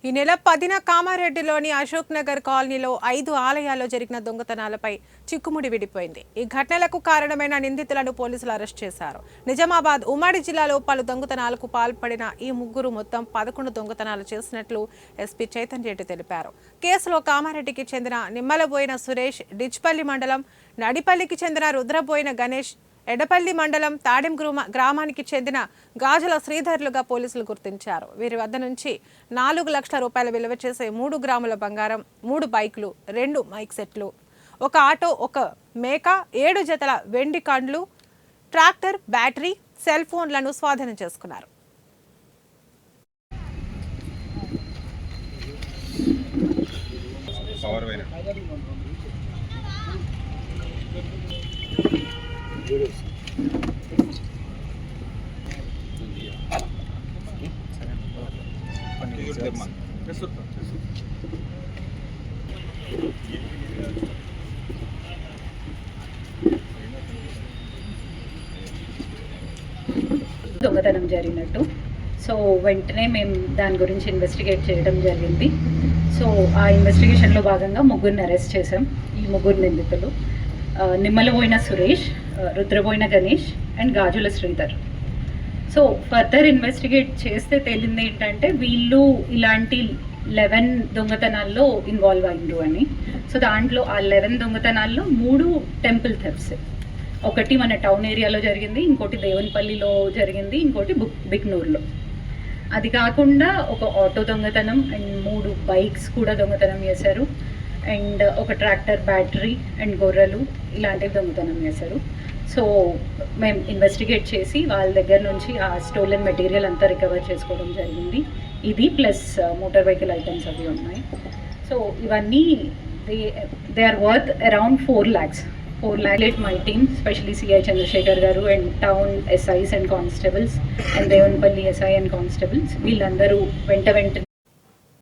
ఈ నెల 10న కామారెడ్డిలోని అశోక్ నగర్ కాలనీలో 5 ఆలయాల్లో జరిగిన దొంగతనాలపై చిక్కుముడి విడిపోయింది. ఈ ఘటనలకు కారణమైన నిందితులను పోలీసులు అరెస్ట్ చేశారు. నిజామాబాద్ ఉమ్మడి జిల్లాలో పలు దొంగతనాలకు పాల్పడిన ఈ ముగ్గురు మొత్తం 11 దొంగతనాలు చేసినట్లు ఎస్పీ చైతన్య రెడ్డి తెలిపారు. కేసులో కామారెడ్డికి చెందిన నిమ్మలబోయిన సురేష్, డిచ్పల్లి మండలం నడిపల్లికి చెందిన రుద్రబోయిన గణేష్, ఎడపల్లి మండలం తాడెం గ్రామానికి చెందిన గాజుల శ్రీధర్లుగా పోలీసులు గుర్తించారు. వీరి వద్ద నుంచి 4 లక్షల రూపాయల విలువ చేసే 3 గ్రాముల బంగారం, 3 బైకులు, 2 మైక్ సెట్లు, 1 ఆటో, 1 మేక, 7 జతల వెండి కండ్లు, ట్రాక్టర్, బ్యాటరీ, సెల్ ఫోన్లను స్వాధీనం చేసుకున్నారు. దొంగతనం జరిగినట్టు సో వెంటనే మేము దాని గురించి ఇన్వెస్టిగేట్ చేయడం జరిగింది. సో ఆ ఇన్వెస్టిగేషన్లో భాగంగా ముగ్గురిని అరెస్ట్ చేసాం. ఈ ముగ్గురు నిందితులు Nimmalaboina Suresh, Rudraboina Ganesh and Gajula Sridhar. So further investigate చేస్తే తేలింది ఏంటంటే వీళ్ళు ఇలాంటి 11 దొంగతనాల్లో ఇన్వాల్వ్ అయ్యారు అని. సో దాంట్లో ఆ 11 దొంగతనాల్లో 3 టెంపుల్ థెఫ్ట్స్. ఒకటి మన టౌన్ ఏరియాలో జరిగింది, ఇంకోటి దేవన్పల్లిలో జరిగింది, ఇంకోటి బిక్నూర్లో. అది కాకుండా ఒక ఆటో దొంగతనం అండ్ 3 బైక్స్ కూడా దొంగతనం చేశారు. అండ్ ఒక ట్రాక్టర్, బ్యాటరీ అండ్ గొర్రెలు ఇలాంటివి దొంగతనం చేశారు. సో మేము ఇన్వెస్టిగేట్ చేసి వాళ్ళ దగ్గర నుంచి ఆ స్టోలెన్ మెటీరియల్ అంతా రికవర్ చేసుకోవడం జరిగింది. ఇది ప్లస్ మోటార్ వెహికల్ ఐటమ్స్ అవి ఉన్నాయి. సో ఇవన్నీ they are worth around 4 lakhs. My team, especially CI Chandrasekhar garu and town SIs and constables and Devanpalli SI and constables, వీళ్ళందరూ వెంట